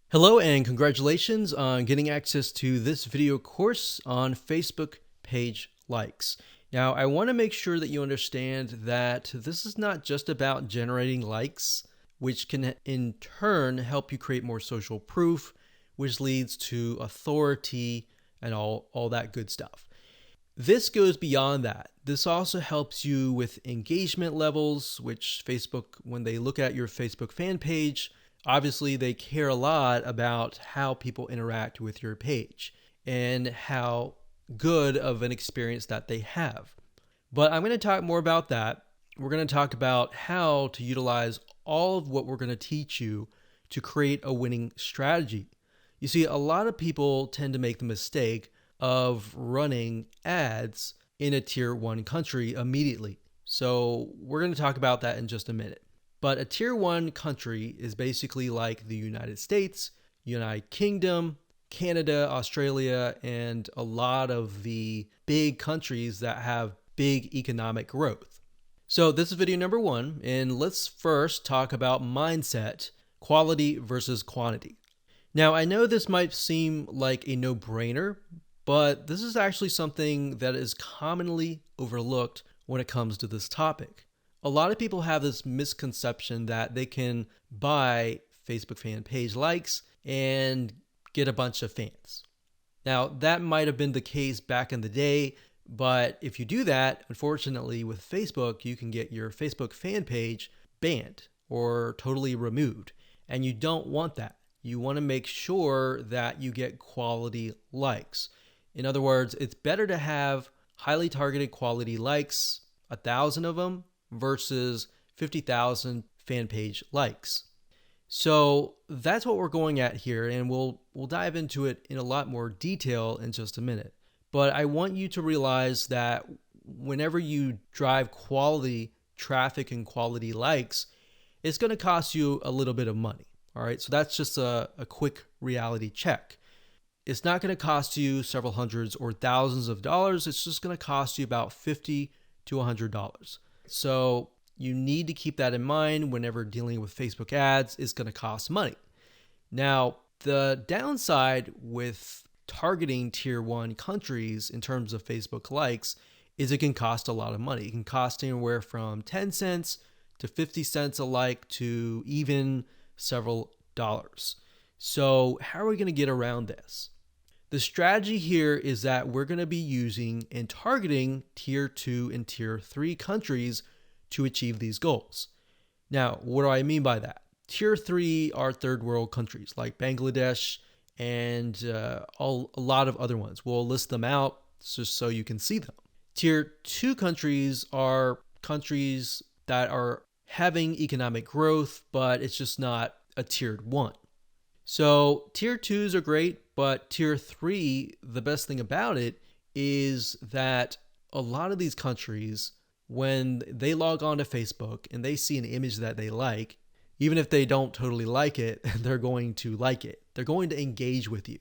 Hello and congratulations on getting access to this video course on Facebook page likes. Now, I want to make sure that you understand that this is not just about generating likes, which can in turn help you create more social proof, which leads to authority and all that good stuff. This goes beyond that. This also helps you with engagement levels, which Facebook, when they look at your Facebook fan page, obviously they care a lot about how people interact with your page and how good of an experience that they have. But I'm going to talk more about that. We're going to talk about how to utilize all of what we're going to teach you to create a winning strategy. You see, a lot of people tend to make the mistake of running ads in a tier 1 country immediately. So we're going to talk about that in just a minute. But a tier 1 country is basically like the United States, United Kingdom, Canada, Australia, and a lot of the big countries that have big economic growth. So this is video number 1, and let's first talk about mindset, quality versus quantity. Now, I know this might seem like a no-brainer, but this is actually something that is commonly overlooked when it comes to this topic. A lot of people have this misconception that they can buy Facebook fan page likes and get a bunch of fans. Now, that might have been the case back in the day, but if you do that, unfortunately, with Facebook, you can get your Facebook fan page banned or totally removed, and you don't want that. You want to make sure that you get quality likes. In other words, it's better to have highly targeted quality likes, 1,000 of them, versus 50,000 fan page likes. So that's what we're going at here, and we'll dive into it in a lot more detail in just a minute. But I want you to realize that whenever you drive quality traffic and quality likes, it's going to cost you a little bit of money. All right, so that's just a quick reality check. It's not going to cost you several hundreds or thousands of dollars. It's just going to cost you about $50 to $100. So you need to keep that in mind whenever dealing with Facebook ads. It's going to cost money. Now, the downside with targeting tier 1 countries in terms of Facebook likes is it can cost a lot of money. It can cost anywhere from 10 cents to 50 cents a like to even several dollars. So how are we going to get around this? The strategy here is that we're going to be using and targeting tier 2 and tier 3 countries to achieve these goals. Now, what do I mean by that? Tier 3 are third world countries like Bangladesh and a lot of other ones. We'll list them out just so you can see them. Tier 2 countries are countries that are having economic growth, but it's just not a tiered 1. So tier 2s are great, but tier 3, the best thing about it is that a lot of these countries, when they log on to Facebook and they see an image that they like, even if they don't totally like it, they're going to like it. They're going to engage with you.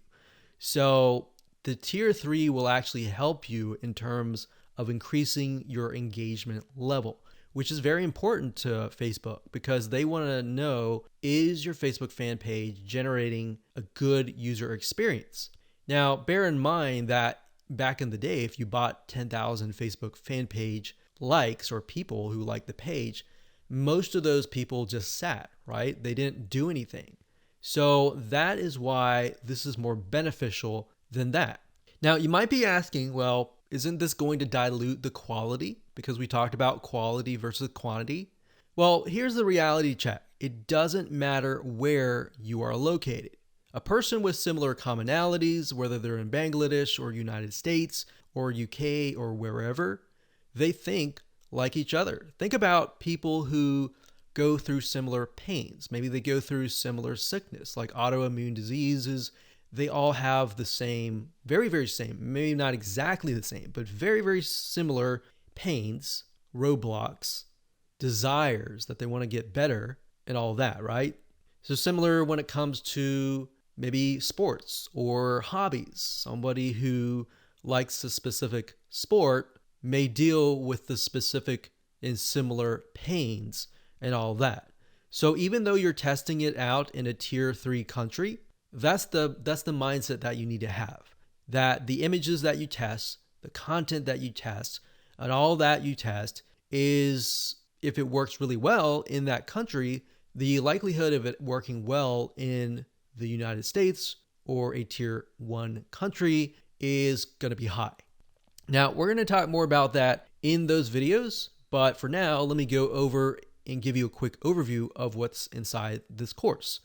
So the tier 3 will actually help you in terms of increasing your engagement level, which is very important to Facebook because they want to know, is your Facebook fan page generating a good user experience? Now, bear in mind that back in the day, if you bought 10,000 Facebook fan page likes or people who liked the page, most of those people just sat, right? They didn't do anything. So that is why this is more beneficial than that. Now, you might be asking, well, isn't this going to dilute the quality? Because we talked about quality versus quantity. Well, here's the reality check. It doesn't matter where you are located. A person with similar commonalities, whether they're in Bangladesh or United States or UK or wherever, they think like each other. Think about people who go through similar pains. Maybe they go through similar sickness, like autoimmune diseases. They all have the same, very, very same, maybe not exactly the same, but very, very similar pains, roadblocks, desires that they want to get better and all that, right? So similar when it comes to maybe sports or hobbies. Somebody who likes a specific sport may deal with the specific and similar pains and all that. So even though you're testing it out in a tier 3 country, That's the mindset that you need to have. That the images that you test, the content that you test, and all that you test is, if it works really well in that country, the likelihood of it working well in the United States or a tier 1 country is going to be high. Now, we're going to talk more about that in those videos, but for now, let me go over and give you a quick overview of what's inside this course.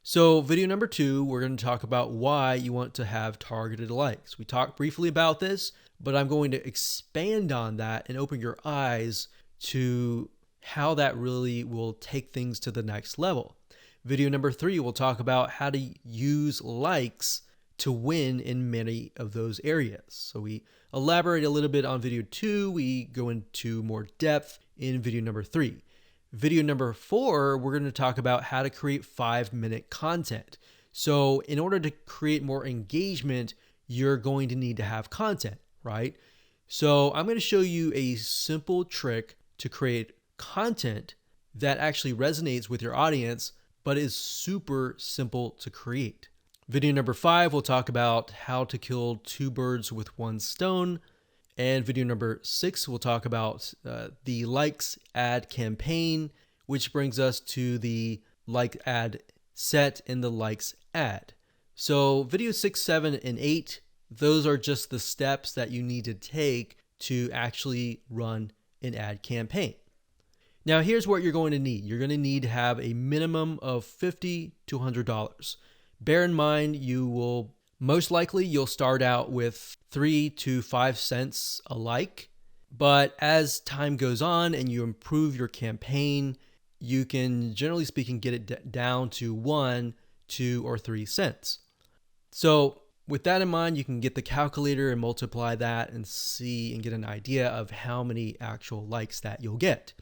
So video number 2, we're going to talk about why you want to have targeted likes. We talked briefly about this, but I'm going to expand on that and open your eyes to how that really will take things to the next level. Video number 3, we'll talk about how to use likes to win in many of those areas. So we elaborate a little bit on video 2. We go into more depth in video number 3. Video number 4, we're going to talk about how to create 5-minute content. So in order to create more engagement, you're going to need to have content, right? So I'm going to show you a simple trick to create content that actually resonates with your audience, but is super simple to create. Video number 5, we'll talk about how to kill 2 birds with 1 stone. And video number 6, we'll talk about the likes ad campaign, which brings us to the like ad set and the likes ad. So video 6, 7, and 8, those are just the steps that you need to take to actually run an ad campaign. Now here's what you're going to need. You're going to need to have a minimum of $50 to $100. Bear in mind, most likely you'll start out with 3 to 5 cents a like, but as time goes on and you improve your campaign, you can, generally speaking, get it down to 1, 2, or 3 cents. So with that in mind, you can get the calculator and multiply that and see and get an idea of how many actual likes that you'll get.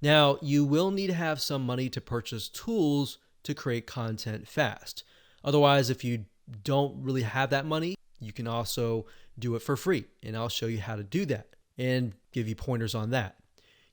Now, you will need to have some money to purchase tools to create content fast. Otherwise, if you don't really have that money, you can also do it for free, and I'll show you how to do that and give you pointers on that.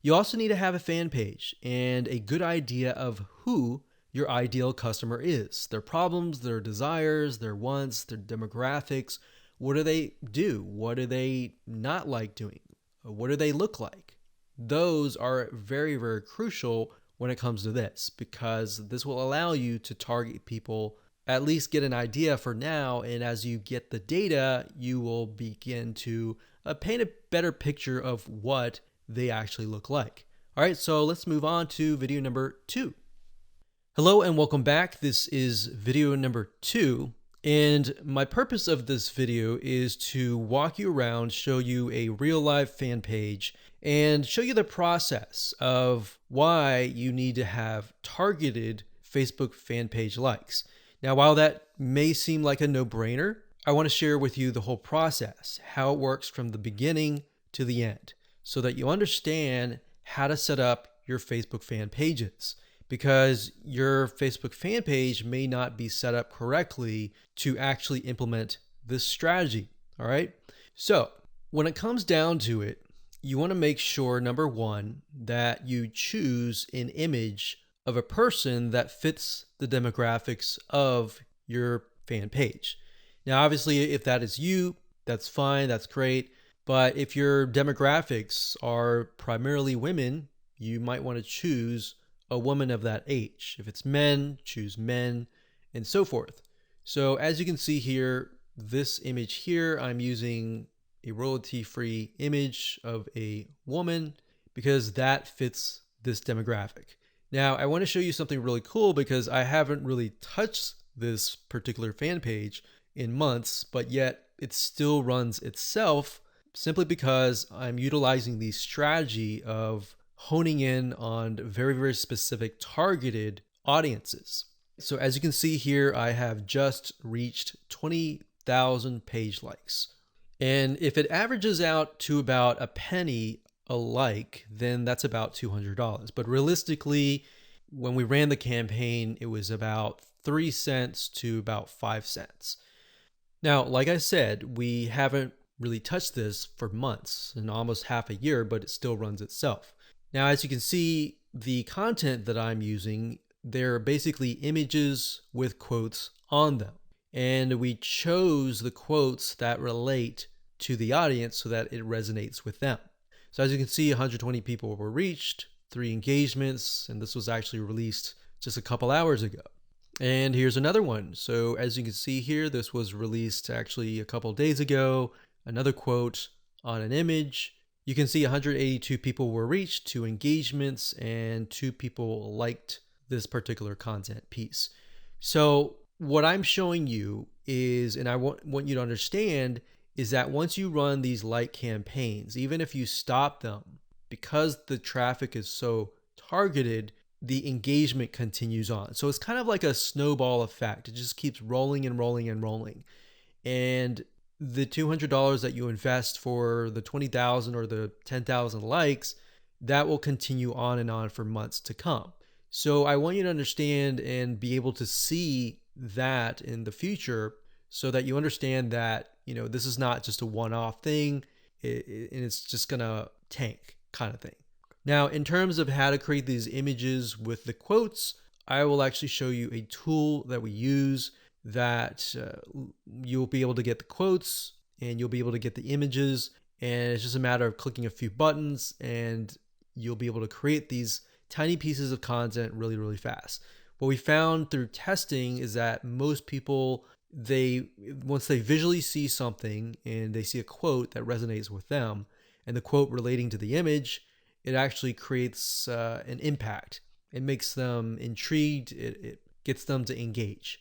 You also need to have a fan page and a good idea of who your ideal customer is, their problems, their desires, their wants, their demographics. What do they do? What do they not like doing? What do they look like? Those are very, very crucial when it comes to this, because this will allow you to target people, at least get an idea for now, and as you get the data, you will begin to paint a better picture of what they actually look like. All right, so let's move on to video number 2. Hello and welcome back. This is video number 2, and my purpose of this video is to walk you around, show you a real live fan page, and show you the process of why you need to have targeted Facebook fan page likes. Now, while that may seem like a no-brainer, I want to share with you the whole process, how it works from the beginning to the end, so that you understand how to set up your Facebook fan pages, because your Facebook fan page may not be set up correctly to actually implement this strategy. All right. So when it comes down to it, you want to make sure, number 1, that you choose an image of a person that fits the demographics of your fan page. Now, obviously, if that is you, that's fine, that's great. But if your demographics are primarily women, you might want to choose a woman of that age. If it's men, choose men, and so forth. So as you can see here, this image here, I'm using a royalty-free image of a woman because that fits this demographic. Now, I want to show you something really cool because I haven't really touched this particular fan page in months, but yet it still runs itself simply because I'm utilizing the strategy of honing in on very, very specific targeted audiences. So as you can see here, I have just reached 20,000 page likes. And if it averages out to about a penny a like, then that's about $200. But realistically, when we ran the campaign, it was about 3 cents to about 5 cents. Now, like I said, we haven't really touched this for months and almost half a year, but it still runs itself. Now, as you can see, the content that I'm using, they're basically images with quotes on them. And we chose the quotes that relate to the audience so that it resonates with them. So as you can see, 120 people were reached, 3 engagements, and this was actually released just a couple hours ago. And here's another one. So as you can see here, this was released actually a couple days ago. Another quote on an image. You can see 182 people were reached, 2 engagements, and 2 people liked this particular content piece. So what I'm showing you is, and I want you to understand, is that once you run these like campaigns, even if you stop them, because the traffic is so targeted, the engagement continues on. So it's kind of like a snowball effect. It just keeps rolling and rolling and rolling. And the $200 that you invest for the 20,000 or the 10,000 likes, that will continue on and on for months to come. So I want you to understand and be able to see that in the future so that you understand that, this is not just a one-off thing and it's just gonna tank kind of thing. Now, in terms of how to create these images with the quotes, I will actually show you a tool that we use that you'll be able to get the quotes and you'll be able to get the images, and it's just a matter of clicking a few buttons and you'll be able to create these tiny pieces of content really, really fast. What we found through testing is that most people, once they visually see something and they see a quote that resonates with them and the quote relating to the image, it actually creates an impact. It makes them intrigued. It gets them to engage.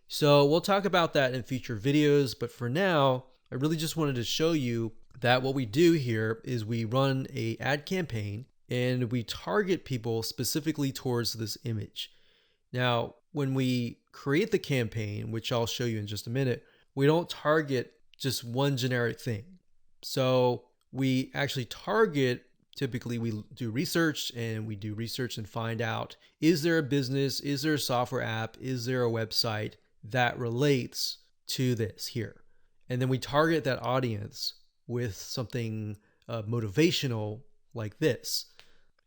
So we'll talk about that in future videos, but for now, I really just wanted to show you that what we do here is we run an ad campaign and we target people specifically towards this image. Now, when we create the campaign, which I'll show you in just a minute, we don't target just one generic thing. So we actually target, typically we do research and find out, is there a business, is there a software app, is there a website that relates to this here? And then we target that audience with something motivational like this.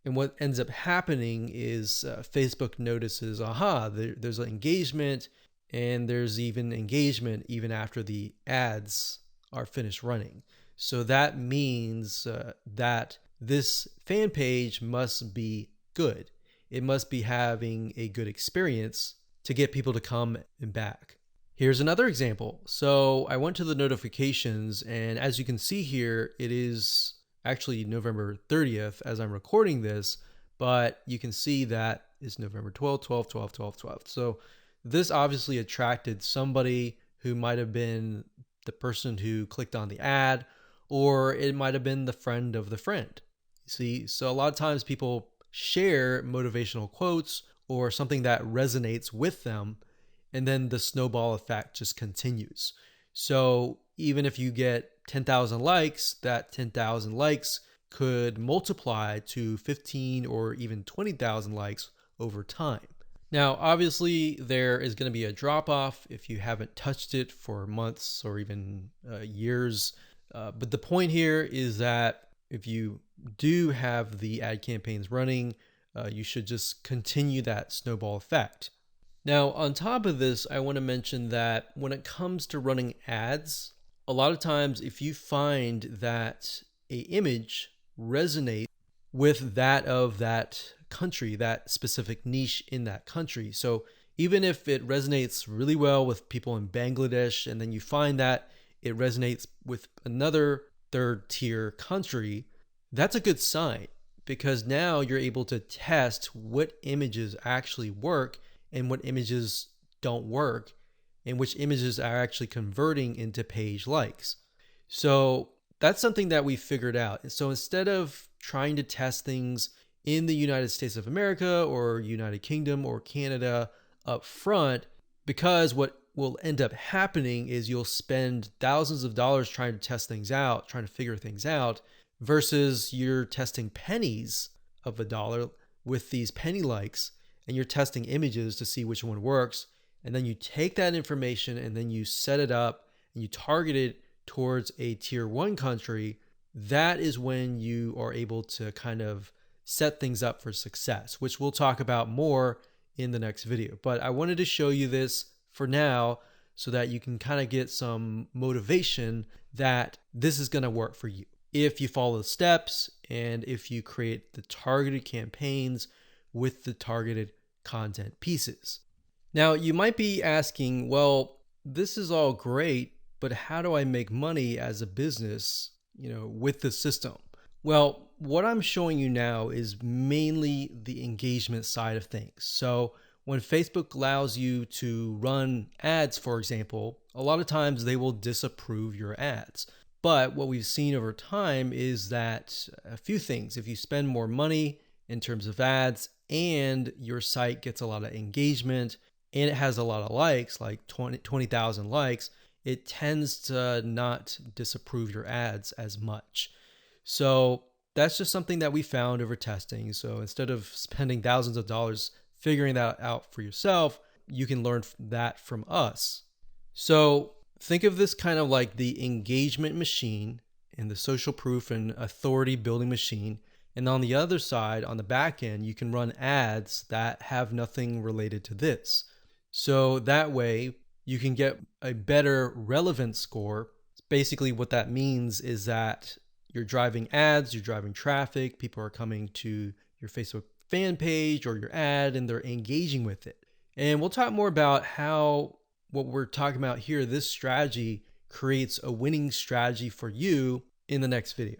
And what ends up happening is Facebook notices, there's an engagement, and there's even engagement even after the ads are finished running. So that means that this fan page must be good. It must be having a good experience to get people to come and back. Here's another example. So I went to the notifications, and as you can see here, it is actually November 30th as I'm recording this, but you can see that it's November 12th, 12th, 12th, 12th, 12th. So this obviously attracted somebody who might have been the person who clicked on the ad, or it might have been the friend of the friend. You see, so a lot of times people share motivational quotes or something that resonates with them, and then the snowball effect just continues. So even if you get 10,000 likes, that 10,000 likes could multiply to 15 or even 20,000 likes over time. Now, obviously, there is going to be a drop off if you haven't touched it for months or even years. But the point here is that if you do have the ad campaigns running, you should just continue that snowball effect. Now, on top of this, I want to mention that when it comes to running ads, a lot of times if you find that an image resonates with that of that country, that specific niche in that country. So even if it resonates really well with people in Bangladesh, and then you find that it resonates with another third tier country, that's a good sign, because now you're able to test what images actually work and what images don't work, and which images are actually converting into page likes. So that's something that we figured out. So instead of trying to test things in the United States of America or United Kingdom or Canada up front, because what will end up happening is you'll spend thousands of dollars trying to test things out, trying to figure things out, versus you're testing pennies of a dollar with these penny likes, and you're testing images to see which one works. And then you take that information and then you set it up and you target it towards a tier 1 country. That is when you are able to kind of set things up for success, which we'll talk about more in the next video. But I wanted to show you this for now so that you can kind of get some motivation that this is going to work for you if you follow the steps and if you create the targeted campaigns with the targeted content pieces. Now, you might be asking, well, this is all great, but how do I make money as a business, with the system? Well, what I'm showing you now is mainly the engagement side of things. So when Facebook allows you to run ads, for example, a lot of times they will disapprove your ads. But what we've seen over time is that a few things, if you spend more money in terms of ads and your site gets a lot of engagement and it has a lot of likes, like 20,000 likes, it tends to not disapprove your ads as much. So that's just something that we found over testing. So instead of spending thousands of dollars figuring that out for yourself, you can learn that from us. So think of this kind of like the engagement machine and the social proof and authority building machine. And on the other side, on the back end, you can run ads that have nothing related to this. So that way you can get a better relevance score. Basically what that means is that you're driving ads, you're driving traffic, people are coming to your Facebook fan page or your ad and they're engaging with it. And we'll talk more about how what we're talking about here, this strategy creates a winning strategy for you in the next video.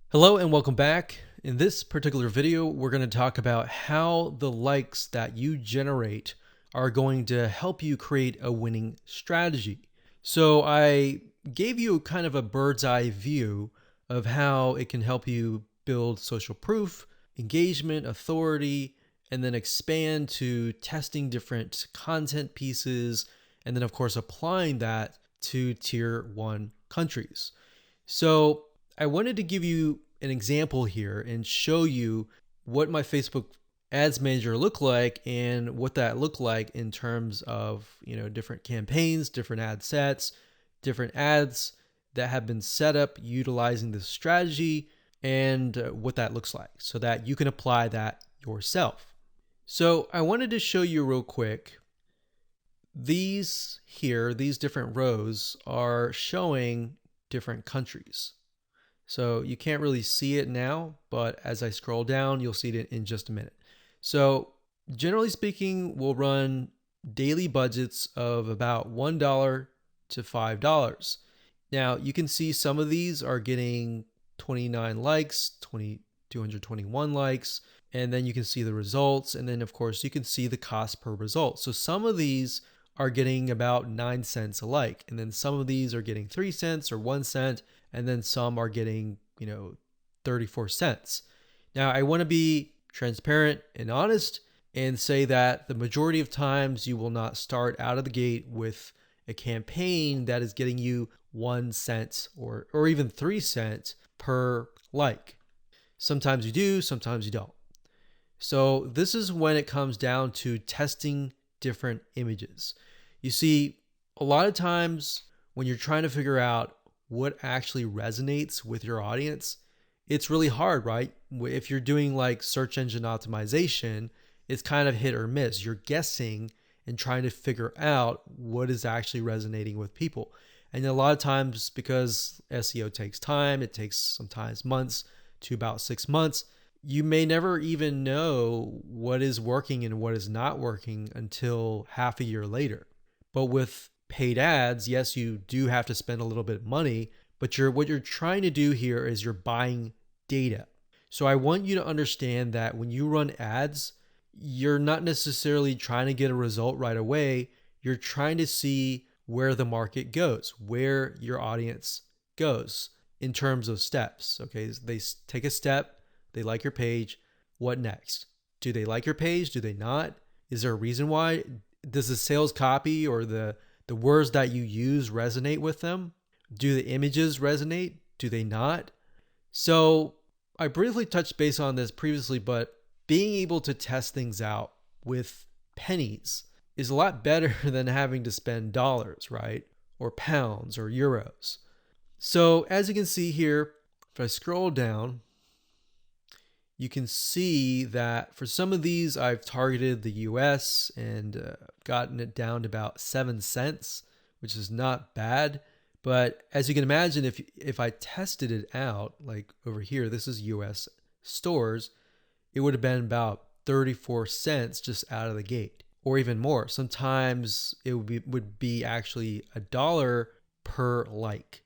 Hello and welcome back. In this particular video, we're going to talk about how the likes that you generate are going to help you create a winning strategy. So I gave you kind of a bird's eye view of how it can help you build social proof, engagement, authority, and then expand to testing different content pieces, and then of course applying that to tier 1 countries. So I wanted to give you an example here and show you what my Facebook Ads Manager looked like and what that looked like in terms of different campaigns, different ad sets, different ads that have been set up utilizing this strategy, and what that looks like so that you can apply that yourself. So I wanted to show you real quick. These different rows are showing different countries. So you can't really see it now, but as I scroll down, you'll see it in just a minute. So generally speaking, we'll run daily budgets of about $1 to $5. Now you can see some of these are getting 29 likes, 221 likes, and then you can see the results. And then of course you can see the cost per result. So some of these are getting about 9 cents a like. And then some of these are getting 3 cents or 1 cent. And then some are getting, 34 cents. Now I want to be transparent and honest and say that the majority of times you will not start out of the gate with a campaign that is getting you 1 cent or even 3 cents per like. Sometimes you do, sometimes you don't. So this is when it comes down to testing different images. You see, a lot of times when you're trying to figure out what actually resonates with your audience, it's really hard, right? If you're doing like search engine optimization, it's kind of hit or miss. You're guessing and trying to figure out what is actually resonating with people. And a lot of times, because SEO takes time, it takes sometimes months to about 6 months, you may never even know what is working and what is not working until half a year later. But with paid ads, yes, you do have to spend a little bit of money, but what you're trying to do here is you're buying data. So I want you to understand that when you run ads, you're not necessarily trying to get a result right away. You're trying to see where the market goes, where your audience goes in terms of steps. Okay, they take a step, they like your page. What next? Do they like your page? Do they not? Is there a reason why? Does the sales copy or the words that you use resonate with them? Do the images resonate? Do they not? So I briefly touched base on this previously, but being able to test things out with pennies is a lot better than having to spend dollars, right? Or pounds or euros. So as you can see here, if I scroll down, you can see that for some of these, I've targeted the US and gotten it down to about 7 cents, which is not bad. But as you can imagine, if I tested it out, like over here, this is US stores, it would have been about 34 cents just out of the gate, or even more. Sometimes it would be actually $1 per like.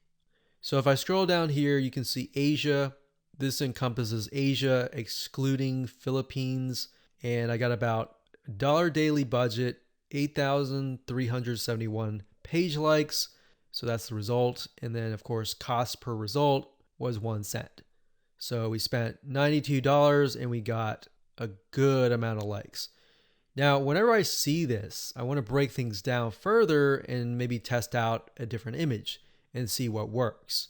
So if I scroll down here, you can see Asia. This encompasses Asia, excluding Philippines. And I got about $1 daily budget, 8,371 page likes. So that's the result. And then, of course, cost per result was 1 cent. So we spent $92 and we got a good amount of likes. Now, whenever I see this, I want to break things down further and maybe test out a different image and see what works.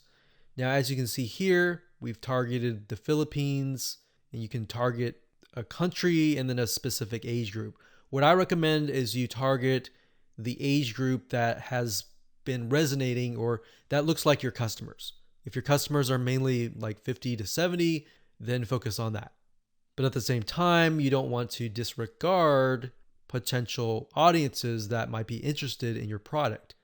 Now, as you can see here, we've targeted the Philippines, and you can target a country and then a specific age group. What I recommend is you target the age group that has been resonating or that looks like your customers. If your customers are mainly like 50 to 70, then focus on that. But at the same time, you don't want to disregard potential audiences that might be interested in your product.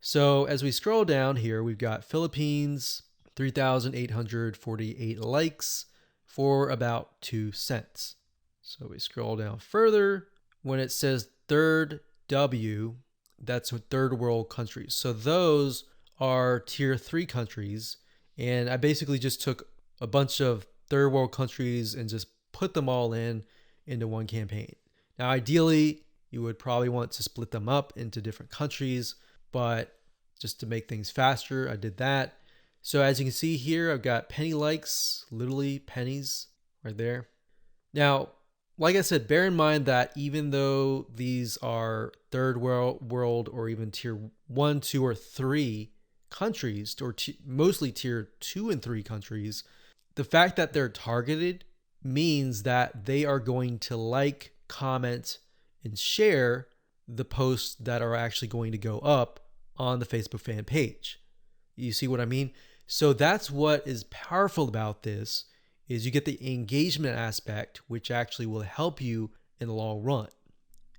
So as we scroll down here, we've got Philippines, 3,848 likes for about 2 cents. So we scroll down further. When it says third W, that's third world countries. So those are tier 3 countries. And I basically just took a bunch of third world countries and just put them all into one campaign. Now, ideally, you would probably want to split them up into different countries, but just to make things faster, I did that. So as you can see here, I've got penny likes, literally pennies right there. Now, like I said, bear in mind that even though these are third world or even tier 1, 2, or 3 countries, or mostly tier 2 and 3 countries, the fact that they're targeted means that they are going to like, comment, and share the posts that are actually going to go up on the Facebook fan page. You see what I mean? So that's what is powerful about this, is you get the engagement aspect, which actually will help you in the long run.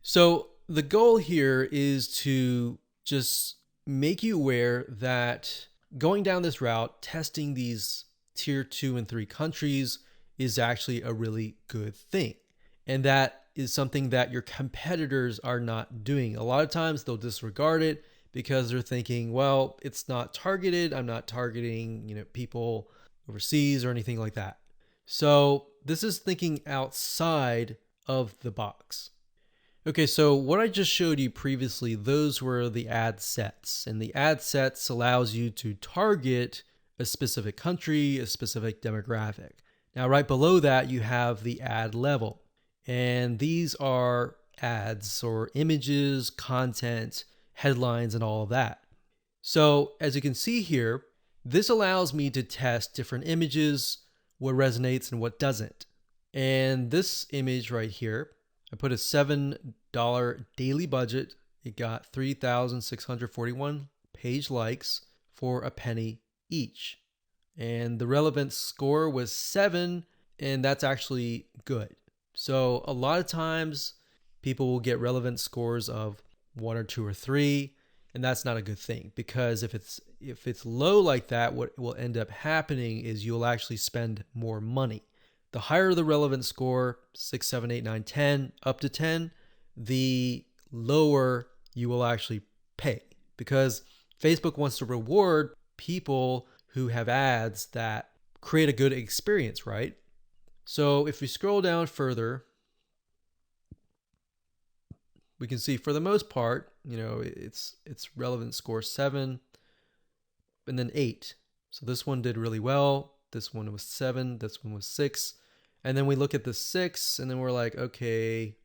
So the goal here is to just make you aware that going down this route, testing these tier 2 and 3 countries is actually a really good thing. And that is something that your competitors are not doing. A lot of times they'll disregard it because they're thinking, well, it's not targeted. I'm not targeting, people overseas or anything like that. So this is thinking outside of the box. Okay, so what I just showed you previously, those were the ad sets. And the ad sets allows you to target a specific country, a specific demographic. Now, right below that, you have the ad level. And these are ads or images, content, headlines, and all of that. So as you can see here, this allows me to test different images, what resonates and what doesn't. And this image right here, I put a $7 daily budget. It got 3,641 page likes for a penny each. And the relevance score was 7, and that's actually good. So a lot of times people will get relevance scores of 1 or 2 or 3, and that's not a good thing, because if it's low like that, what will end up happening is you'll actually spend more money. The higher the relevance score, 6, 7, 8, 9, 10, up to 10, the lower you will actually pay, because Facebook wants to reward people who have ads that create a good experience, right? So if we scroll down further, we can see for the most part, it's relevance score 7 and then 8. So this one did really well. This one was 7. This one was 6. And then we look at the 6 and then we're like, okay,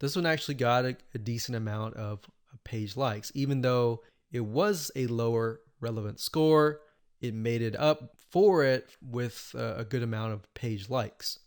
this one actually got a decent amount of page likes. Even though it was a lower relevant score, it made it up for it with a good amount of page likes.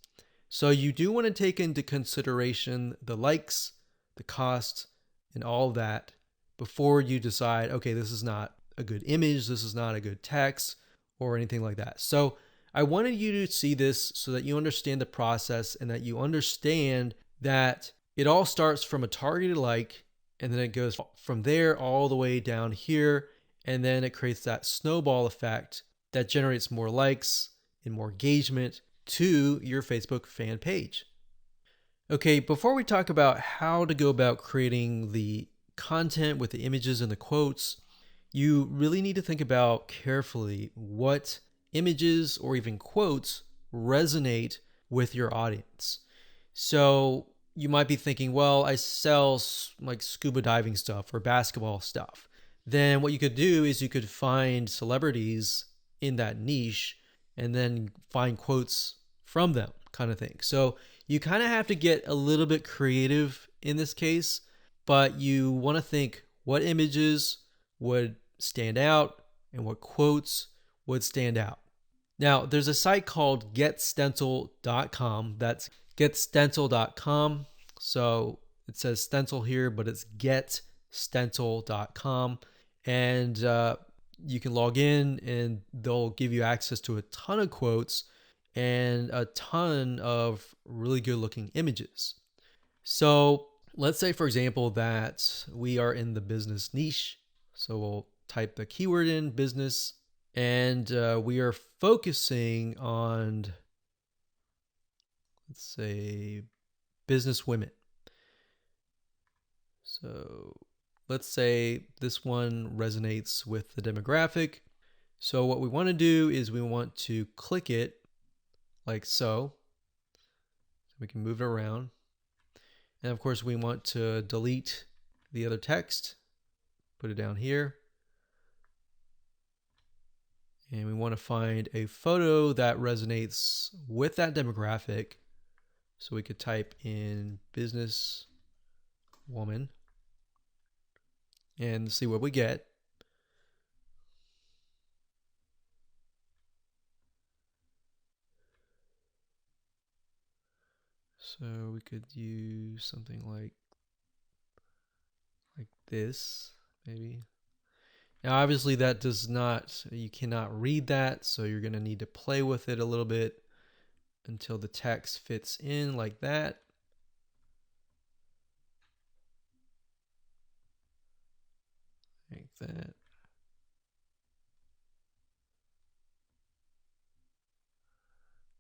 So you do want to take into consideration the likes, the cost, and all of that before you decide, okay, this is not a good image, this is not a good text, or anything like that. So I wanted you to see this so that you understand the process and that you understand that it all starts from a targeted like, and then it goes from there all the way down here. And then it creates that snowball effect that generates more likes and more engagement to your Facebook fan page. Okay, before we talk about how to go about creating the content with the images and the quotes, you really need to think about carefully what images or even quotes resonate with your audience. So you might be thinking, well, I sell like scuba diving stuff or basketball stuff. Then what you could do is you could find celebrities in that niche and then find quotes from them, kind of thing. So you kind of have to get a little bit creative in this case, but you want to think what images would stand out and what quotes would stand out. Now, there's a site called getstencil.com. That's getstencil.com. So it says stencil here, but it's getstencil.com. And you can log in and they'll give you access to a ton of quotes and a ton of really good looking images. So let's say, for example, that we are in the business niche. So we'll type the keyword in business, and we are focusing on, let's say, business women. So let's say this one resonates with the demographic. So what we want to do is we want to click it like so. We can move it around. And of course, we want to delete the other text, put it down here. And we want to find a photo that resonates with that demographic. So we could type in business woman and see what we get. So we could use something like this, maybe. Now, obviously that does not, you cannot read that. So you're going to need to play with it a little bit until the text fits in like that. Like that.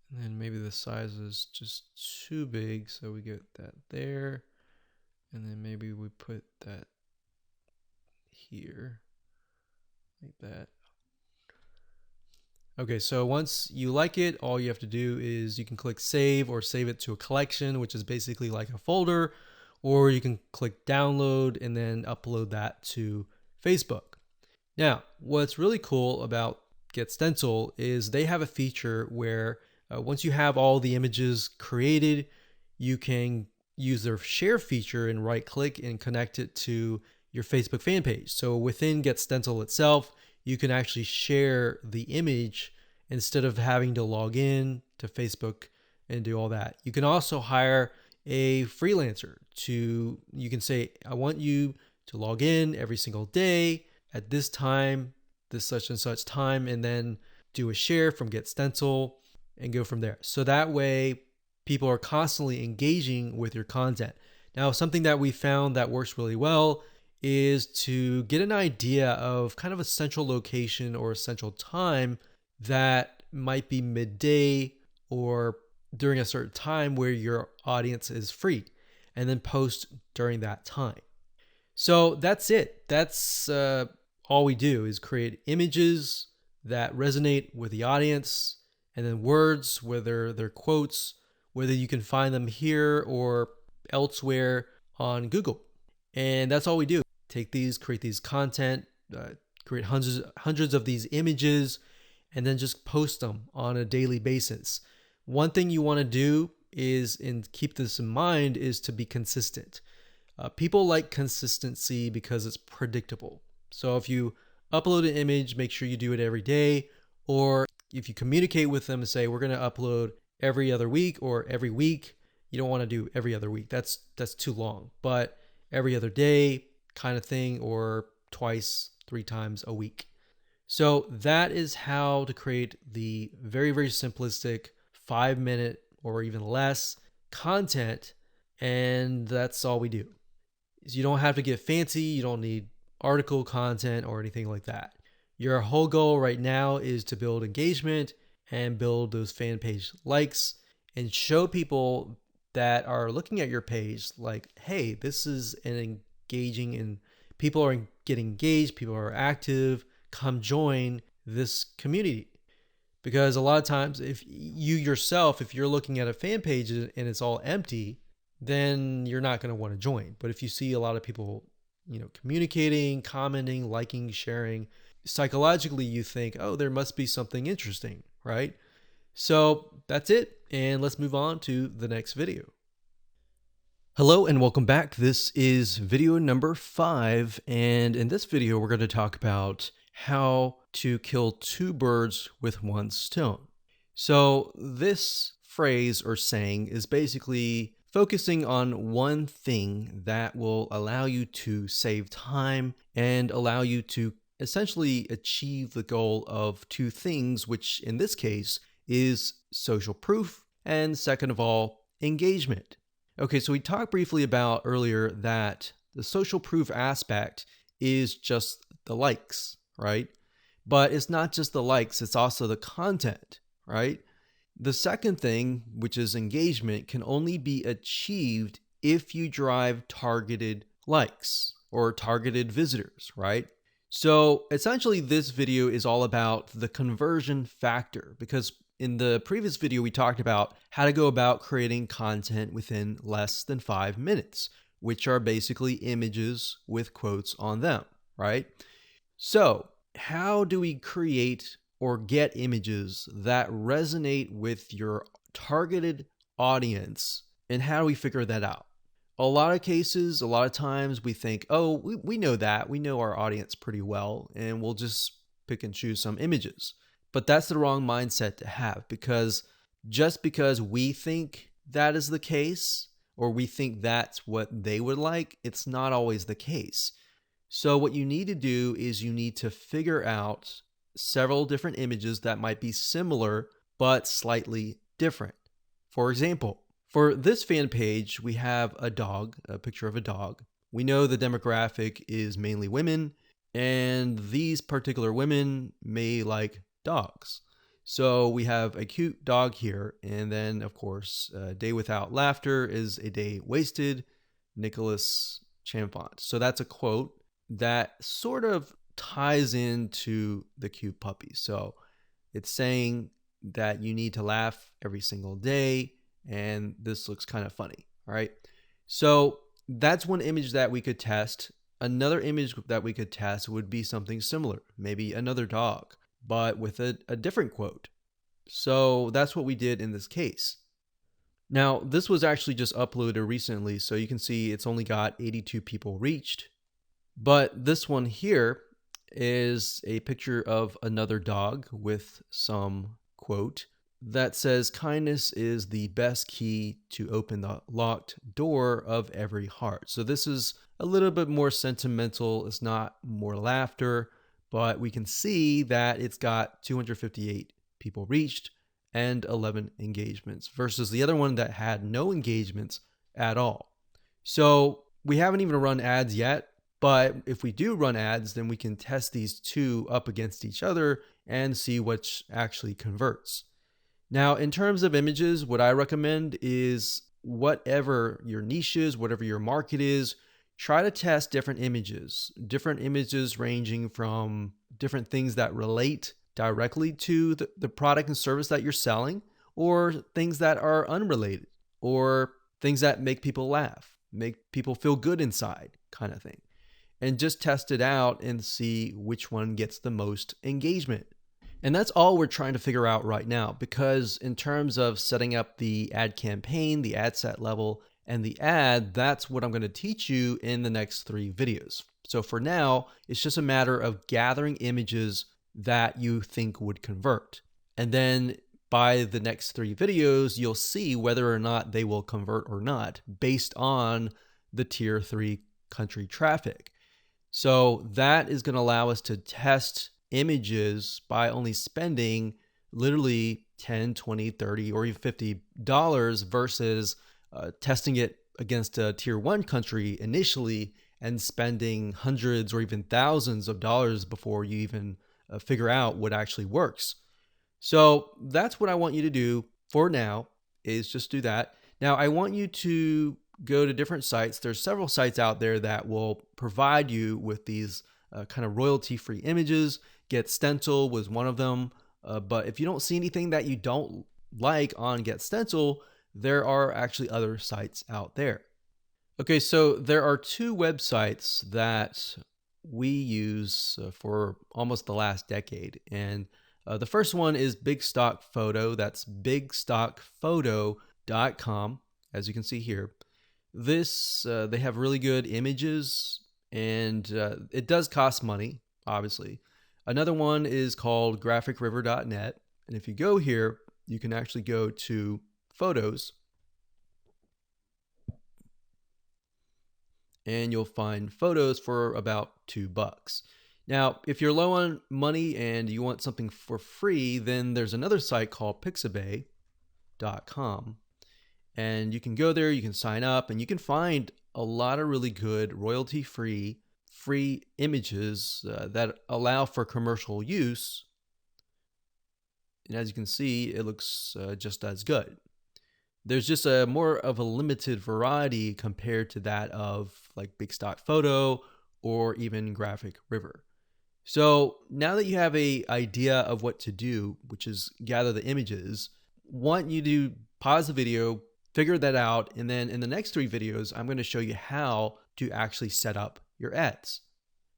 And then maybe the size is just too big, so we get that there. And then maybe we put that here, like that. Okay, so once you like it, all you have to do is you can click save or save it to a collection, which is basically like a folder, or you can click download and then upload that to Facebook. Now, what's really cool about GetStencil is they have a feature where once you have all the images created, you can use their share feature and right click and connect it to your Facebook fan page. So within GetStencil itself, you can actually share the image instead of having to log in to Facebook and do all that. You can also hire a freelancer you can say, I want you to log in every single day at this time, this such and such time, and then do a share from GetStencil and go from there. So that way people are constantly engaging with your content. Now, something that we found that works really well is to get an idea of kind of a central location or a central time that might be midday or during a certain time where your audience is free, and then post during that time. So that's it. That's all we do is create images that resonate with the audience, and then words, whether they're quotes, whether you can find them here or elsewhere on Google. And that's all we do. Take these, create these content, create hundreds of these images, and then just post them on a daily basis. One thing you want to do is, and keep this in mind, is to be consistent. People like consistency because it's predictable. So if you upload an image, make sure you do it every day. Or if you communicate with them and say, we're going to upload every other week or every week, you don't want to do every other week. That's too long. But every other day kind of thing, or twice, 3 times a week. So that is how to create the very, very simplistic 5 minute or even less content. And that's all we do. So you don't have to get fancy. You don't need article content or anything like that. Your whole goal right now is to build engagement and build those fan page likes and show people that are looking at your page like, hey, this is an engaging and people are getting engaged, people are active, come join this community. Because a lot of times if you yourself, if you're looking at a fan page and it's all empty, then you're not going to want to join. But if you see a lot of people, communicating, commenting, liking, sharing, psychologically you think, oh, there must be something interesting, right? So that's it. And let's move on to the next video. Hello and welcome back. This is video number 5. And in this video, we're going to talk about how to kill 2 birds with 1 stone. So this phrase or saying is basically focusing on one thing that will allow you to save time and allow you to essentially achieve the goal of 2 things, which in this case is social proof and, second of all, engagement. Okay, so we talked briefly about earlier that the social proof aspect is just the likes, right? But it's not just the likes, it's also the content, right? The second thing, which is engagement, can only be achieved if you drive targeted likes or targeted visitors, right? So essentially this video is all about the conversion factor, because in the previous video, we talked about how to go about creating content within less than 5 minutes, which are basically images with quotes on them, right? So how do we create or get images that resonate with your targeted audience, and how do we figure that out? A lot of cases, a lot of times we think, oh, we know that. We know our audience pretty well, and we'll just pick and choose some images. But that's the wrong mindset to have, because just because we think that is the case, or we think that's what they would like, it's not always the case. So what you need to do is you need to figure out several different images that might be similar but slightly different. For example, for this fan page, we have a dog, a picture of a dog. We know the demographic is mainly women, and these particular women may like dogs. So we have a cute dog here, and then of course, a day without laughter is a day wasted, Nicholas Chamfont. So that's a quote that sort of ties into the cute puppy. So it's saying that you need to laugh every single day, and this looks kind of funny, all right? So that's one image that we could test. Another image that we could test would be something similar, maybe another dog, but with a different quote. So that's what we did in this case. Now, this was actually just uploaded recently, so you can see it's only got 82 people reached. But this one here is a picture of another dog with some quote that says, kindness is the best key to open the locked door of every heart. So this is a little bit more sentimental. It's not more laughter, but we can see that it's got 258 people reached and 11 engagements versus the other one that had no engagements at all. So we haven't even run ads yet. But if we do run ads, then we can test these 2 up against each other and see which actually converts. Now, in terms of images, what I recommend is whatever your niche is, whatever your market is, try to test different images ranging from different things that relate directly to the product and service that you're selling, or things that are unrelated, or things that make people laugh, make people feel good inside, kind of thing. And just test it out and see which one gets the most engagement. And that's all we're trying to figure out right now, because in terms of setting up the ad campaign, the ad set level, and the ad, that's what I'm going to teach you in the next 3 videos. So for now, it's just a matter of gathering images that you think would convert. And then by the next 3 videos, you'll see whether or not they will convert or not based on the tier 3 country traffic. So that is going to allow us to test images by only spending literally 10, 20, 30, or even $50 versus testing it against a tier one country initially and spending hundreds or even thousands of dollars before you even figure out what actually works. So that's what I want you to do for now, is just do that. Now I want you to go to different sites. There's several sites out there that will provide you with these kind of royalty-free images. Get Stencil was one of them. But if you don't see anything that you don't like on Get Stencil, there are actually other sites out there. Okay, so there are two websites that we use for almost the last decade. And the first one is Big Stock Photo. That's bigstockphoto.com, as you can see here. This, they have really good images, and it does cost money, obviously. Another one is called graphicriver.net. And if you go here, you can actually go to Photos, and you'll find photos for about $2. Now, if you're low on money and you want something for free, then there's another site called pixabay.com. And you can go there, you can sign up, and you can find a lot of really good royalty-free images that allow for commercial use. And as you can see, it looks just as good. There's just a more of a limited variety compared to that of like Big Stock Photo or even Graphic River. So now that you have an idea of what to do, which is gather the images, want you to pause the video, figure that out, and then in the next 3 videos, I'm going to show you how to actually set up your ads.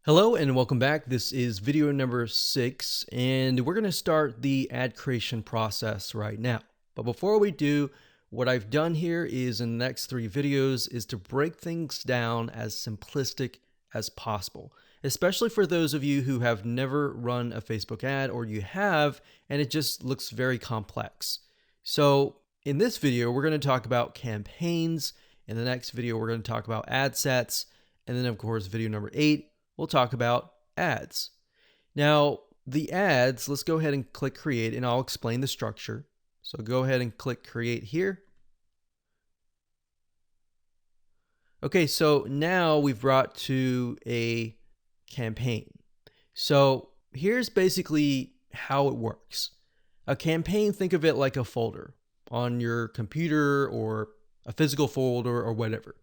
Hello and welcome back. This is video number 6, and we're going to start the ad creation process right now. But before we do, what I've done here is in the next 3 videos is to break things down as simplistic as possible, especially for those of you who have never run a Facebook ad, or you have and it just looks very complex. So in this video, we're going to talk about campaigns. In the next video, we're going to talk about ad sets. And then of course, video number 8, we'll talk about ads. Now the ads, let's go ahead and click create, and I'll explain the structure. So go ahead and click create here. Okay, so now we've brought to a campaign. So here's basically how it works. A campaign, think of it like a folder on your computer or a physical folder or whatever.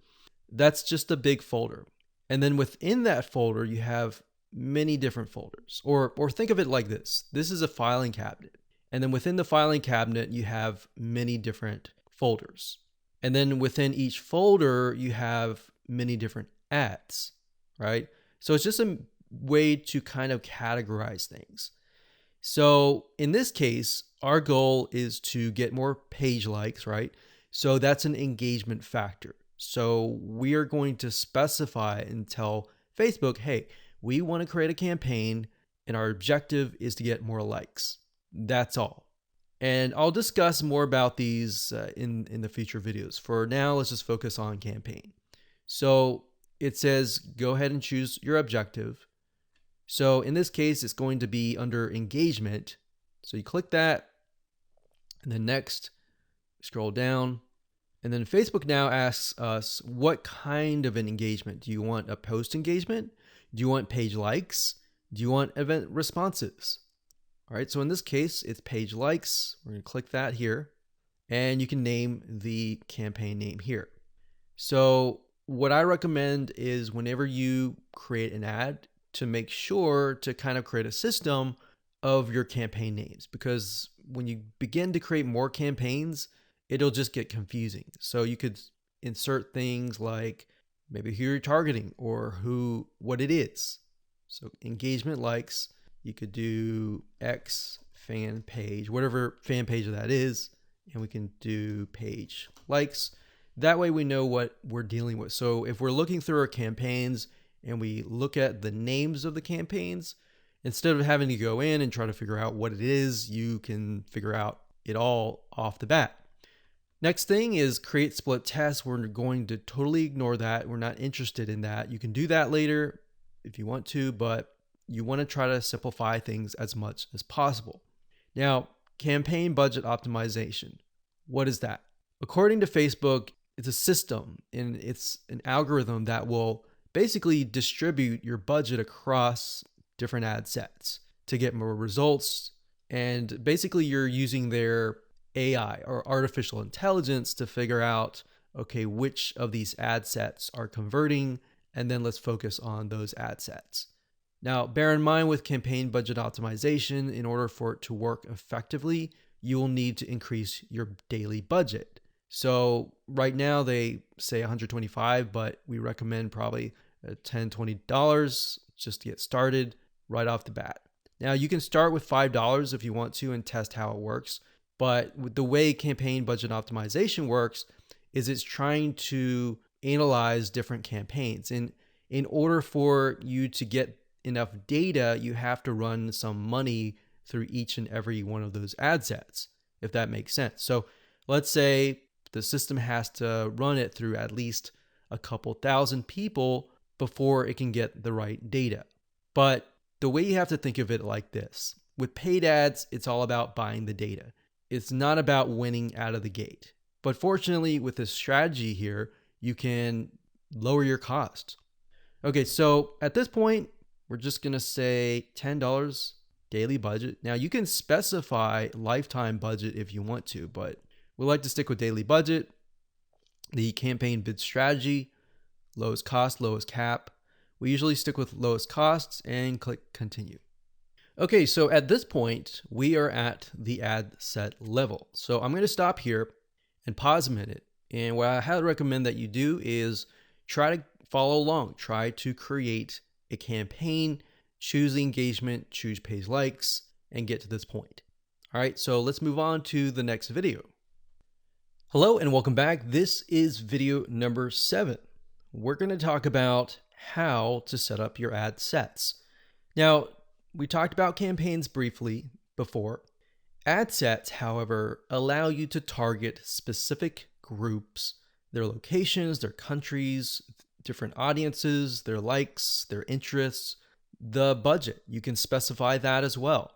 That's just a big folder. And then within that folder, you have many different folders. Or think of it like this. This is a filing cabinet. And then within the filing cabinet, you have many different folders. And then within each folder, you have many different ads, right? So it's just a way to kind of categorize things. So in this case, our goal is to get more page likes, right? So that's an engagement factor. So we are going to specify and tell Facebook, hey, we want to create a campaign and our objective is to get more likes. That's all. And I'll discuss more about these in the future videos. For now, let's just focus on campaign. So it says, go ahead and choose your objective. So in this case, it's going to be under engagement. So you click that, and then next, scroll down. And then Facebook now asks us, what kind of an engagement? Do you want a post engagement? Do you want page likes? Do you want event responses? All right, so in this case, it's page likes. We're going to click that here, and you can name the campaign name here. So what I recommend is whenever you create an ad, to make sure to kind of create a system of your campaign names, because when you begin to create more campaigns, it'll just get confusing. So you could insert things like maybe who you're targeting or what it is. So engagement likes. You could do X fan page, whatever fan page that is, and we can do page likes. That way we know what we're dealing with. So if we're looking through our campaigns and we look at the names of the campaigns, instead of having to go in and try to figure out what it is, you can figure out it all off the bat. Next thing is create split tests. We're going to totally ignore that. We're not interested in that. You can do that later if you want to, but you want to try to simplify things as much as possible. Now, campaign budget optimization. What is that? According to Facebook, it's a system and it's an algorithm that will basically distribute your budget across different ad sets to get more results. And basically, you're using their AI or artificial intelligence to figure out, okay, which of these ad sets are converting, and then let's focus on those ad sets. Now, bear in mind with campaign budget optimization, in order for it to work effectively, you will need to increase your daily budget. So right now they say $125, but we recommend probably $10, $20 just to get started right off the bat. Now you can start with $5 if you want to and test how it works. But with the way campaign budget optimization works is it's trying to analyze different campaigns. And in order for you to get enough data, you have to run some money through each and every one of those ad sets, if that makes sense. So let's say the system has to run it through at least a couple thousand people before it can get the right data. But the way you have to think of it like this, with paid ads, it's all about buying the data. It's not about winning out of the gate. But fortunately, with this strategy here, you can lower your costs. Okay, so at this point, we're just going to say $10 daily budget. Now, you can specify lifetime budget if you want to, but we like to stick with daily budget. The campaign bid strategy, lowest cost, lowest cap. We usually stick with lowest costs and click continue. Okay, so at this point, we are at the ad set level. So I'm going to stop here and pause a minute. And what I highly recommend that you do is try to follow along. Try to create a campaign, choose the engagement, choose page likes, and get to this point. All right, so let's move on to the next video. Hello and welcome back. This is video number 7. We're going to talk about how to set up your ad sets. Now, we talked about campaigns briefly before. Ad sets, however, allow you to target specific groups, their locations, their countries, different audiences, their likes, their interests, the budget. You can specify that as well.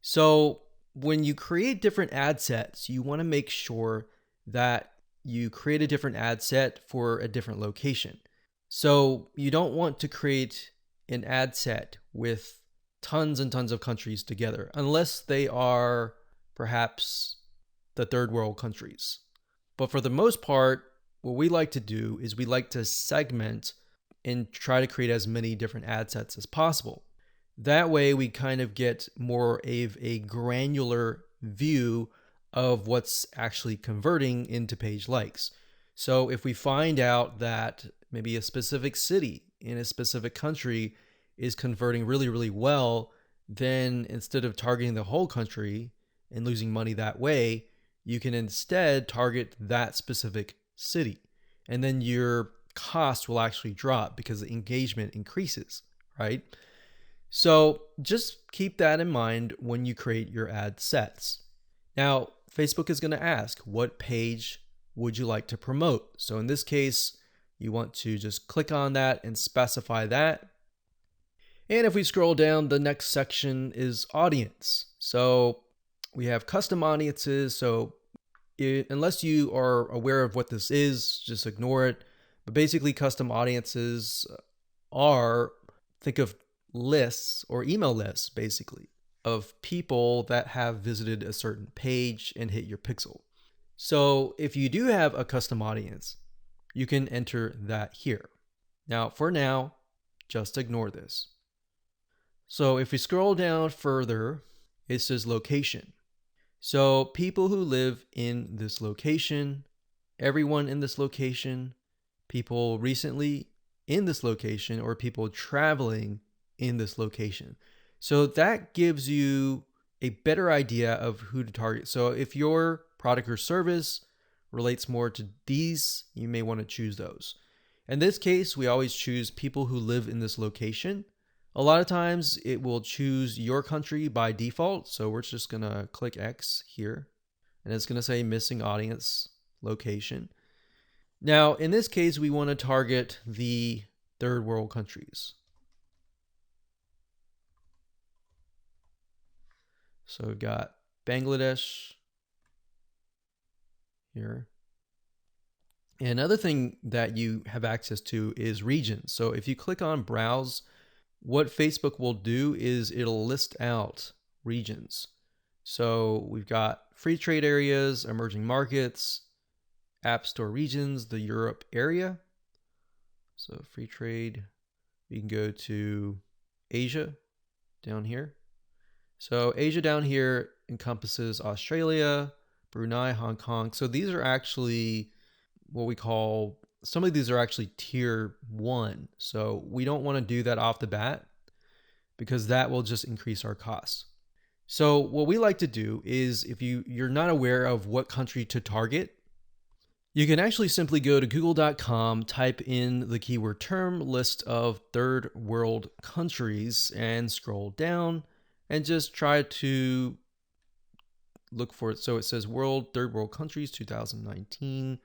So when you create different ad sets, you want to make sure that you create a different ad set for a different location. So you don't want to create an ad set with tons and tons of countries together, unless they are perhaps the third world countries. But for the most part, what we like to do is we like to segment and try to create as many different ad sets as possible. That way we kind of get more of a granular view of what's actually converting into page likes. So if we find out that maybe a specific city in a specific country is converting really, really well, then instead of targeting the whole country and losing money that way, you can instead target that specific city. And then your cost will actually drop because the engagement increases, right? So just keep that in mind when you create your ad sets. Now, Facebook is going to ask, what page would you like to promote? So in this case, you want to just click on that and specify that. And if we scroll down, the next section is audience. So we have custom audiences. So unless you are aware of what this is, just ignore it. But basically, custom audiences are, think of lists or email lists, basically, of people that have visited a certain page and hit your pixel. So if you do have a custom audience, you can enter that here. Now, for now, just ignore this. So if we scroll down further, it says location. So people who live in this location, everyone in this location, people recently in this location, or people traveling in this location. So that gives you a better idea of who to target. So if your product or service relates more to these, you may want to choose those. In this case, we always choose people who live in this location. A lot of times it will choose your country by default. So we're just going to click X here and it's going to say missing audience location. Now, in this case, we want to target the third world countries. So we've got Bangladesh here. And another thing that you have access to is regions. So if you click on browse, what Facebook will do is it'll list out regions. So we've got free trade areas, emerging markets, app store regions, the Europe area. So free trade, you can go to Asia down here. So Asia down here encompasses Australia, Brunei, Hong Kong. So these are actually what we call, some of these are actually tier 1. So we don't want to do that off the bat because that will just increase our costs. So what we like to do is, if you're not aware of what country to target, you can actually simply go to google.com, type in the keyword term, list of third world countries, and scroll down and just try to look for it. So it says third world countries 2019.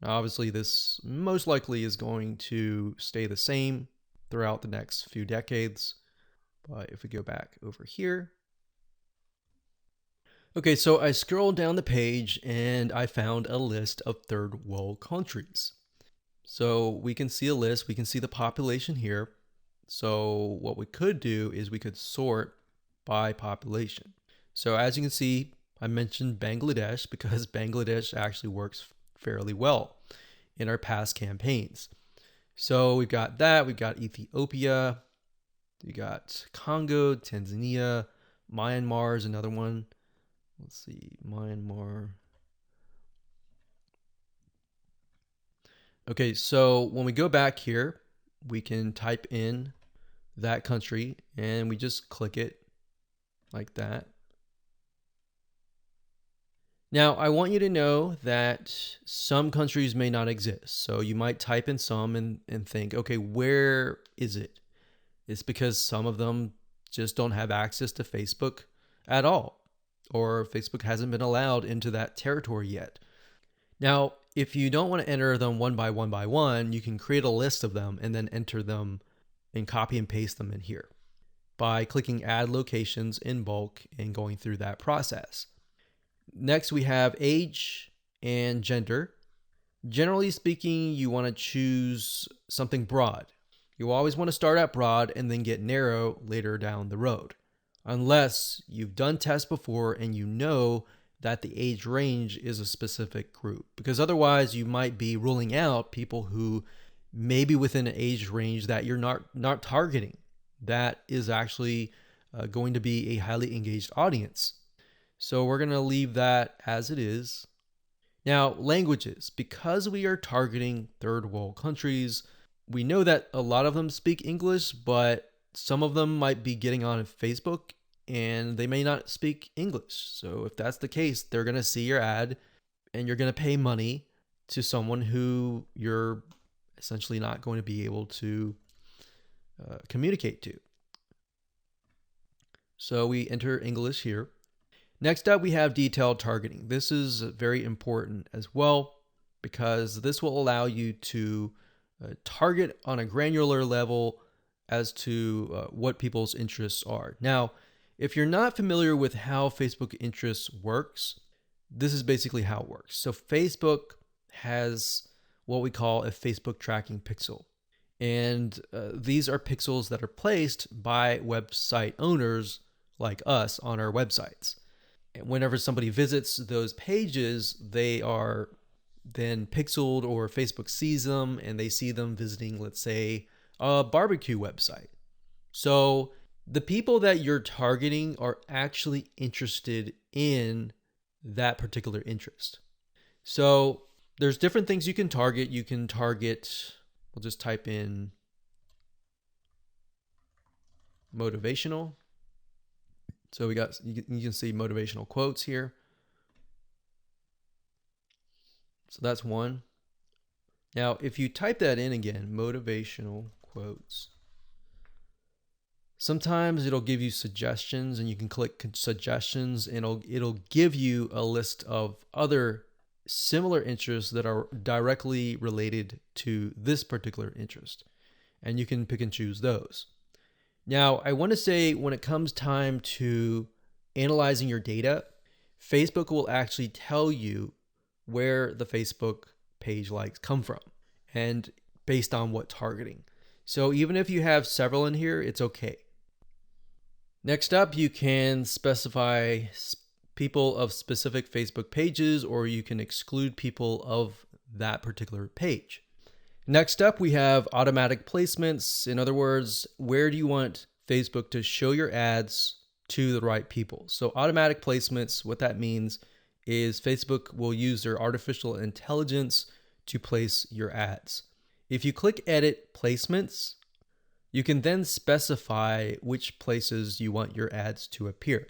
Now, obviously, this most likely is going to stay the same throughout the next few decades. But if we go back over here. Okay, so I scrolled down the page and I found a list of third world countries. So we can see a list, we can see the population here. So what we could do is we could sort by population. So as you can see, I mentioned Bangladesh because Bangladesh actually works fairly well in our past campaigns. So we've got that, we've got Ethiopia, we got Congo, Tanzania, Myanmar is another one. Let's see, Myanmar. Okay, so when we go back here, we can type in that country and we just click it like that. Now, I want you to know that some countries may not exist. So you might type in some and think, okay, where is it? It's because some of them just don't have access to Facebook at all, or Facebook hasn't been allowed into that territory yet. Now, if you don't want to enter them one by one, you can create a list of them and then enter them and copy and paste them in here by clicking add locations in bulk and going through that process. Next, we have age and gender. Generally speaking, you want to choose something broad. You always want to start out broad and then get narrow later down the road, unless you've done tests before and you know that the age range is a specific group, because otherwise you might be ruling out people who may be within an age range that you're not targeting. That is actually going to be a highly engaged audience. So we're going to leave that as it is. Now, languages. Because we are targeting third world countries, we know that a lot of them speak English, but some of them might be getting on Facebook and they may not speak English. So if that's the case, they're going to see your ad and you're going to pay money to someone who you're essentially not going to be able to communicate to. So we enter English here. Next up, we have detailed targeting. This is very important as well because this will allow you to target on a granular level as to what people's interests are. Now, if you're not familiar with how Facebook interests works, this is basically how it works. So Facebook has what we call a Facebook tracking pixel. And these are pixels that are placed by website owners like us on our websites. Whenever somebody visits those pages, they are then pixeled, or Facebook sees them and they see them visiting, let's say, a barbecue website. So the people that you're targeting are actually interested in that particular interest. So there's different things you can target. You can target, we'll just type in motivational. So you can see motivational quotes here. So that's one. Now, if you type that in again, motivational quotes, sometimes it'll give you suggestions and you can click suggestions and it'll give you a list of other similar interests that are directly related to this particular interest. And you can pick and choose those. Now, I want to say when it comes time to analyzing your data, Facebook will actually tell you where the Facebook page likes come from and based on what targeting. So even if you have several in here, it's okay. Next up, you can specify people of specific Facebook pages, or you can exclude people of that particular page. Next up, we have automatic placements. In other words, where do you want Facebook to show your ads to the right people? So automatic placements, what that means is Facebook will use their artificial intelligence to place your ads. If you click Edit Placements, you can then specify which places you want your ads to appear.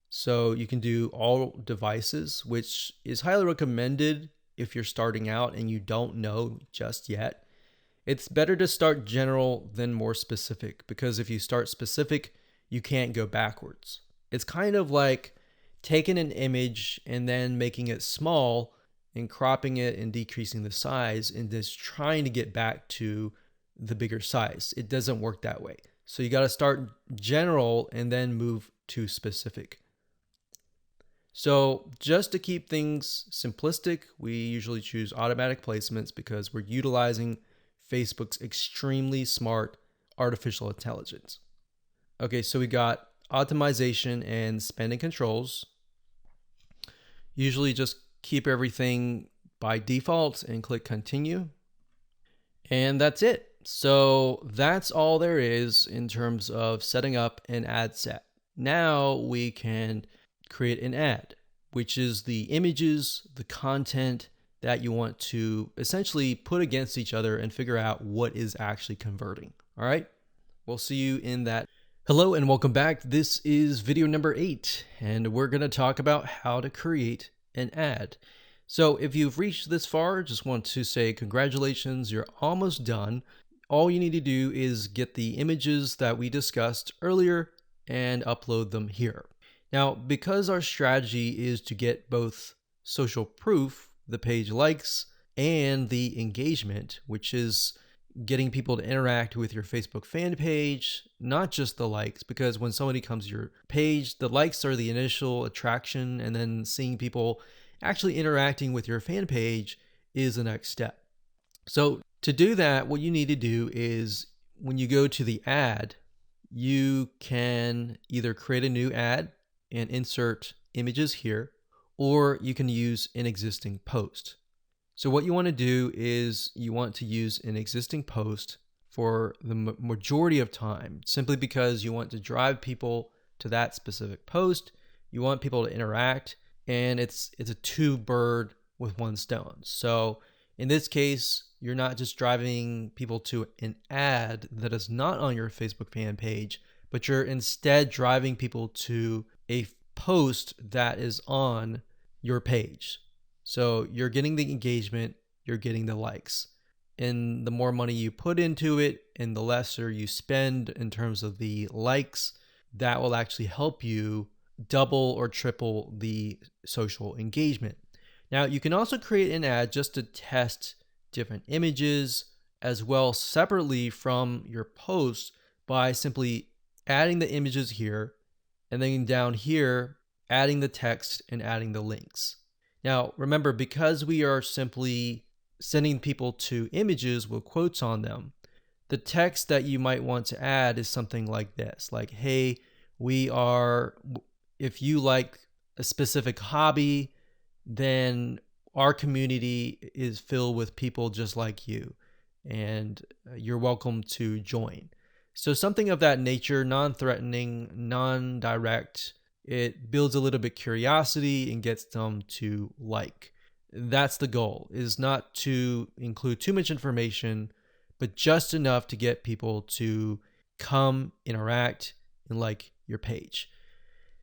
So you can do all devices, which is highly recommended if you're starting out and you don't know just yet. It's better to start general than more specific, because if you start specific, you can't go backwards. It's kind of like taking an image and then making it small and cropping it and decreasing the size and just trying to get back to the bigger size. It doesn't work that way. So you got to start general and then move to specific. So just to keep things simplistic, we usually choose automatic placements because we're utilizing Facebook's extremely smart artificial intelligence. Okay, so we got optimization and spending controls. Usually just keep everything by default and click continue. And that's it. So that's all there is in terms of setting up an ad set. Now we can create an ad, which is the images, the content that you want to essentially put against each other and figure out what is actually converting. All right, we'll see you in that. Hello and welcome back. This is video number 8, and we're going to talk about how to create an ad. So if you've reached this far, just want to say congratulations, you're almost done. All you need to do is get the images that we discussed earlier and upload them here. Now, because our strategy is to get both social proof, the page likes, and the engagement, which is getting people to interact with your Facebook fan page, not just the likes, because when somebody comes to your page, the likes are the initial attraction, and then seeing people actually interacting with your fan page is the next step. So to do that, what you need to do is when you go to the ad, you can either create a new ad and insert images here, or you can use an existing post. So what you want to do is you want to use an existing post for the majority of time, simply because you want to drive people to that specific post. You want people to interact, and it's a two bird with one stone. So in this case, you're not just driving people to an ad that is not on your Facebook fan page, but you're instead driving people to a post that is on your page. So you're getting the engagement, you're getting the likes. And the more money you put into it and the lesser you spend in terms of the likes, that will actually help you double or triple the social engagement. Now, you can also create an ad just to test different images as well separately from your post by simply adding the images here, and then down here, adding the text and adding the links. Now, remember, because we are simply sending people to images with quotes on them, the text that you might want to add is something like this, like, hey, if you like a specific hobby, then our community is filled with people just like you, and you're welcome to join. So something of that nature, non-threatening, non-direct. It builds a little bit curiosity and gets them to like. That's the goal, is not to include too much information, but just enough to get people to come, interact, and like your page.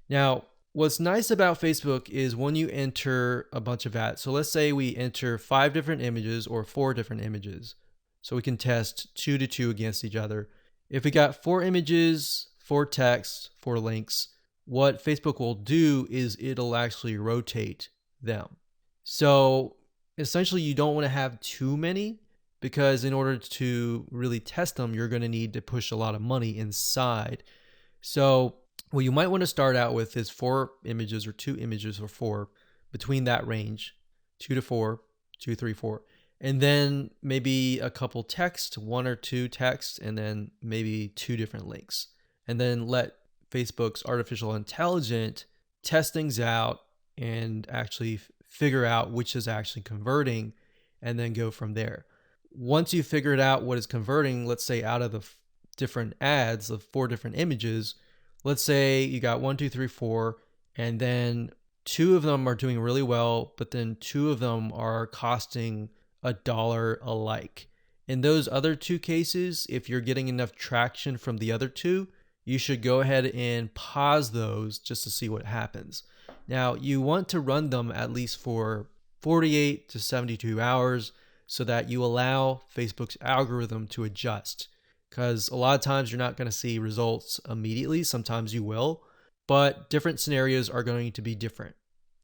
Now, what's nice about Facebook is when you enter a bunch of ads. So let's say we enter 5 different images or 4 different images. So we can test 2 to 2 against each other. If we got 4 images, 4 texts, 4 links, what Facebook will do is it'll actually rotate them. So essentially you don't want to have too many, because in order to really test them, you're going to need to push a lot of money inside. So what you might want to start out with is 4 images or 2 images or 4, between that range, 2 to 4, 2, 3, 4. And then maybe a couple text, 1 or 2 text, and then maybe 2 different links. And then let Facebook's artificial intelligence test things out and actually figure out which is actually converting, and then go from there. Once you figured out what is converting, let's say out of the different ads of 4 different images, let's say you got 1, 2, 3, 4, and then 2 of them are doing really well, but then 2 of them are costing $1 a like. In those other 2 cases, if you're getting enough traction from the other 2, you should go ahead and pause those just to see what happens. Now, you want to run them at least for 48 to 72 hours so that you allow Facebook's algorithm to adjust. Because a lot of times you're not going to see results immediately. Sometimes you will, but different scenarios are going to be different.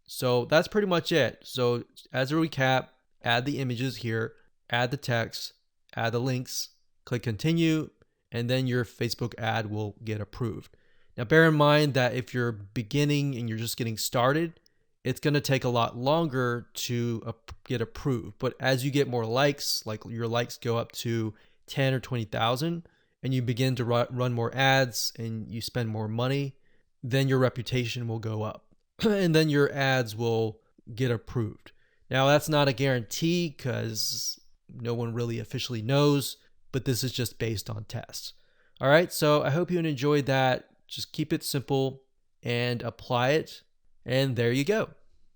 So that's pretty much it. So as a recap, add the images here, add the text, add the links, click continue, and then your Facebook ad will get approved. Now bear in mind that if you're beginning and you're just getting started, it's going to take a lot longer to get approved. But as you get more likes, like your likes go up to 10 or 20,000, and you begin to run more ads and you spend more money, then your reputation will go up and then your ads will get approved. Now, that's not a guarantee because no one really officially knows, but this is just based on tests. All right, so I hope you enjoyed that. Just keep it simple and apply it, and there you go.